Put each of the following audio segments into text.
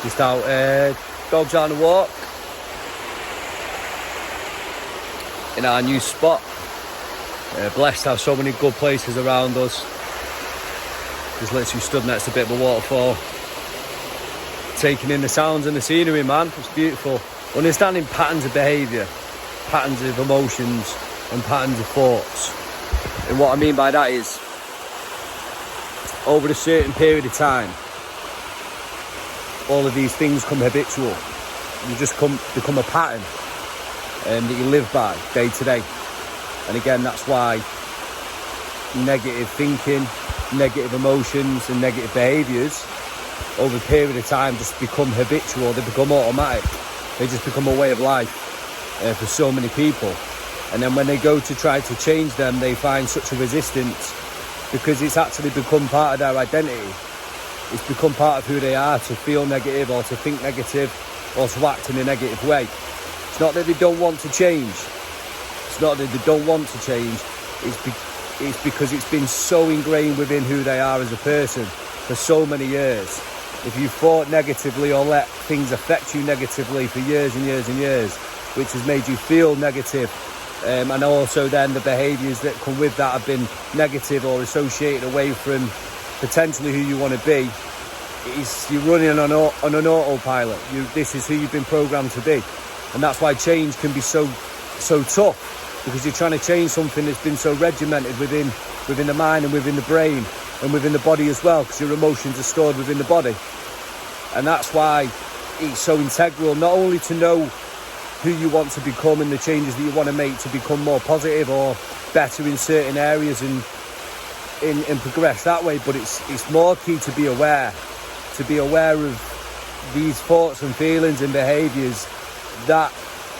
Just out, dogs on a walk in our new spot. Blessed to have so many good places around us. Just literally stood next to a bit of a waterfall, taking in the sounds and the scenery, man. It's beautiful. Understanding patterns of behaviour, patterns of emotions and patterns of thoughts. And what I mean by that is, over a certain period of time, all of these things come habitual. You just become a pattern that you live by day to day. And again, that's why negative thinking, negative emotions and negative behaviours over a period of time just become habitual. They become automatic. They just become a way of life for so many people. And then when they go to try to change them, they find such a resistance because it's actually become part of their identity. It's become part of who they are, to feel negative or to think negative or to act in a negative way. It's not that they don't want to change. It's not that they don't want to change. It's because it's been so ingrained within who they are as a person for so many years. If you thought negatively or let things affect you negatively for years and years and years, which has made you feel negative, and also then the behaviours that come with that have been negative or associated away from potentially who you want to be, you're running on an autopilot. This is who you've been programmed to be. And that's why change can be so tough, because you're trying to change something that's been so regimented within the mind and within the brain and within the body as well, because your emotions are stored within the body. And that's why it's so integral not only to know who you want to become and the changes that you want to make to become more positive or better in certain areas and progress that way, but it's more key to be aware of these thoughts and feelings and behaviours that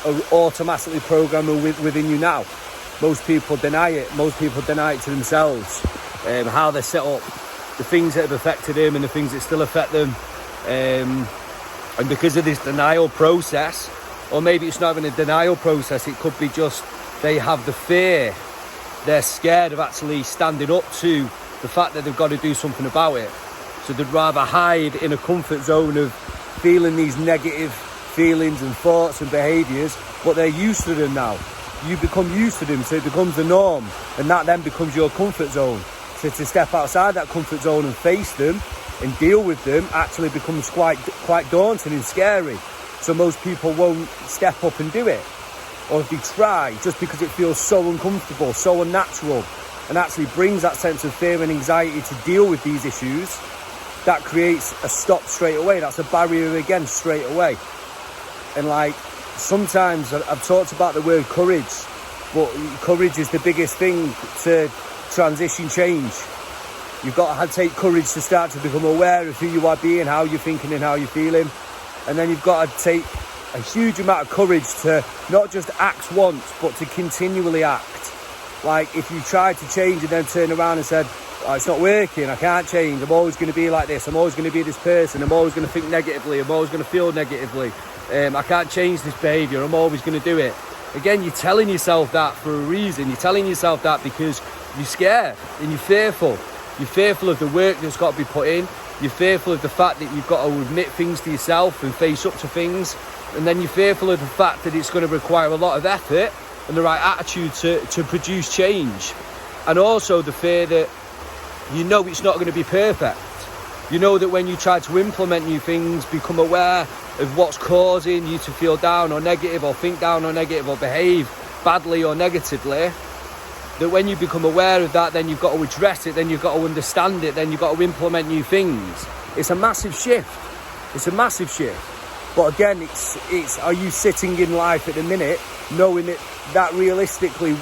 are automatically programmed within you now. Most people deny it. Most people deny it to themselves, how they're set up, the things that have affected them and the things that still affect them, and because of this denial process, or maybe it's not even a denial process, it could be just they have the fear. They're scared of actually standing up to the fact that they've got to do something about it. So they'd rather hide in a comfort zone of feeling these negative feelings and thoughts and behaviours, but they're used to them now. You become used to them, so it becomes the norm, and that then becomes your comfort zone. So to step outside that comfort zone and face them and deal with them actually becomes quite daunting and scary. So most people won't step up and do it. Or if they try, just because it feels so uncomfortable, so unnatural, and actually brings that sense of fear and anxiety to deal with these issues, that creates a stop straight away. That's a barrier again straight away. And like, sometimes I've talked about the word courage, but courage is the biggest thing to transition change. You've got to take courage to start to become aware of who you are being, how you're thinking and how you're feeling. And then you've got to take a huge amount of courage to not just act once, but to continually act. Like, if you tried to change and then turn around and said, oh, it's not working, I can't change, I'm always going to be like this, I'm always going to be this person, I'm always going to think negatively, I'm always going to feel negatively, I can't change this behaviour, I'm always going to do it. Again, you're telling yourself that for a reason. You're telling yourself that because you're scared and you're fearful. You're fearful of the work that's got to be put in. You're fearful of the fact that you've got to admit things to yourself and face up to things. And then you're fearful of the fact that it's going to require a lot of effort and the right attitude to produce change. And also the fear that you know it's not going to be perfect. You know that when you try to implement new things, become aware of what's causing you to feel down or negative, or think down or negative, or behave badly or negatively, that when you become aware of that, then you've got to address it, then you've got to understand it, then you've got to implement new things. It's a massive shift. It's a massive shift. But again, it's are you sitting in life at the minute knowing that realistically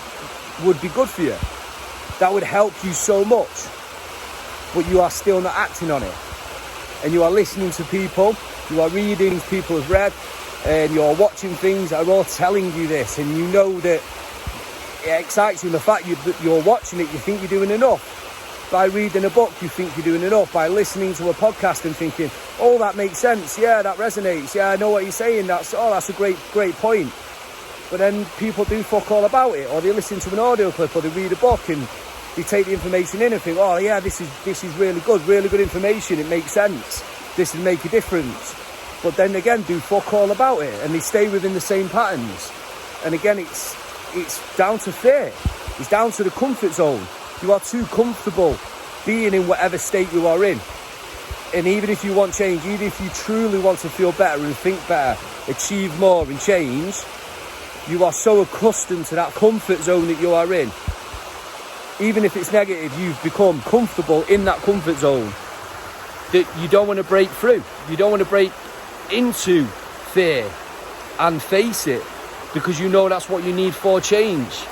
would be good for you? That would help you so much. But you are still not acting on it. And you are listening to people, you are reading things people have read, and you're watching things that are all telling you this, and you know that it excites you, and the fact that you're watching it, you think you're doing enough. By reading a book, you think you're doing enough. By listening to a podcast and thinking, oh, that makes sense, yeah, that resonates, yeah, I know what you're saying, that's a great point. But then people do fuck all about it, or they listen to an audio clip, or they read a book and they take the information in and think, oh yeah, this is really good information, it makes sense, this will make a difference. but then again do fuck all about it, and they stay within the same patterns. And again, it's down to fear. It's down to the comfort zone. You are too comfortable being in whatever state you are in. And even if you want change, even if you truly want to feel better and think better, achieve more and change, you are so accustomed to that comfort zone that you are in. Even if it's negative, you've become comfortable in that comfort zone that you don't want to break through. You don't want to break into fear and face it, because you know that's what you need for change.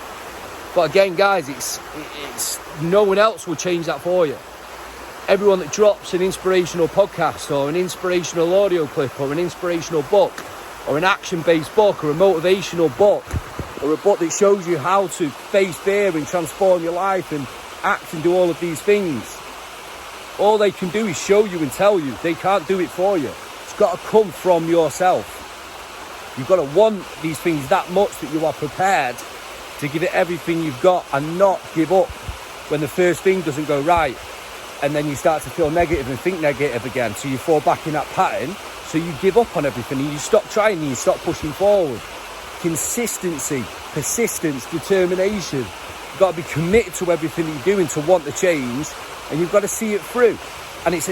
But again, guys, it's no one else will change that for you. Everyone that drops an inspirational podcast or an inspirational audio clip or an inspirational book or an action-based book or a motivational book or a book that shows you how to face fear and transform your life and act and do all of these things, all they can do is show you and tell you. They can't do it for you. It's got to come from yourself. You've got to want these things that much that you are prepared to give it everything you've got and not give up when the first thing doesn't go right. And then you start to feel negative and think negative again. So you fall back in that pattern. So you give up on everything and you stop trying and you stop pushing forward. Consistency, persistence, determination. You've got to be committed to everything that you're doing to want the change. And you've got to see it through. And it's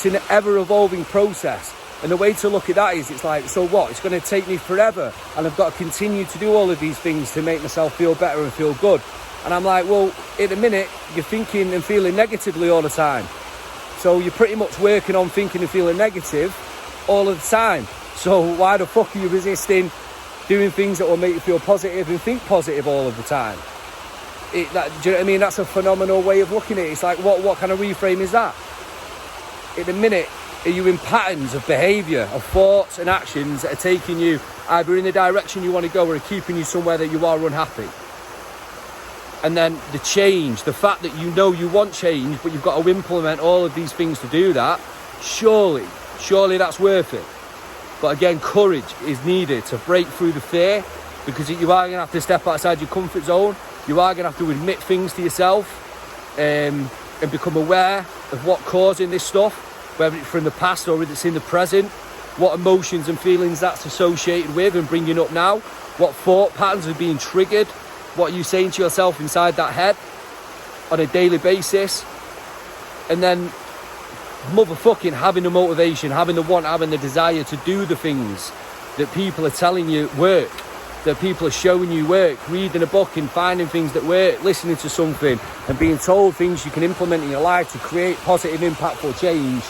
an ever-evolving process. And the way to look at that is, it's like, so what? It's going to take me forever. And I've got to continue to do all of these things to make myself feel better and feel good. And I'm like, well, at the minute, you're thinking and feeling negatively all the time. So you're pretty much working on thinking and feeling negative all of the time. So why the fuck are you resisting doing things that will make you feel positive and think positive all of the time? Do you know what I mean? That's a phenomenal way of looking at it. It's like, what kind of reframe is that? At the minute, are you in patterns of behaviour, of thoughts and actions that are taking you either in the direction you want to go or are keeping you somewhere that you are unhappy? And then the change, the fact that you know you want change, but you've got to implement all of these things to do that, surely that's worth it. But again, courage is needed to break through the fear, because you are going to have to step outside your comfort zone. You are going to have to admit things to yourself and become aware of what's causing this stuff, whether it's from the past or if it's in the present, what emotions and feelings that's associated with and bringing up now, what thought patterns are being triggered, what are you saying to yourself inside that head on a daily basis. And then motherfucking having the motivation, having the want, having the desire to do the things that people are telling you work, that people are showing you work, reading a book and finding things that work, listening to something and being told things you can implement in your life to create positive, impactful change.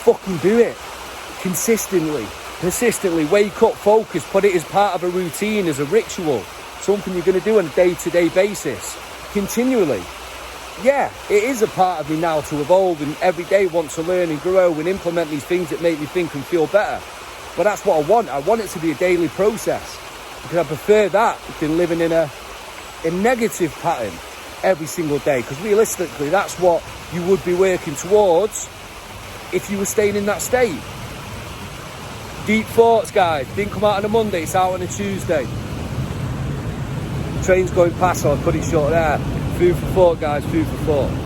Fucking do it. Consistently, wake up, focus, put it as part of a routine, as a ritual, something you're going to do on a day-to-day basis, continually. Yeah, it is a part of me now to evolve and every day want to learn and grow and implement these things that make me think and feel better. But that's what I want. I want it to be a daily process, because I prefer that than living in a negative pattern every single day, because realistically that's what you would be working towards if you were staying in that state. Deep thoughts, guys. Didn't come out on a Monday, it's out on a Tuesday. Train's going past, so I'll cut it short there. Food for thought, guys, food for thought.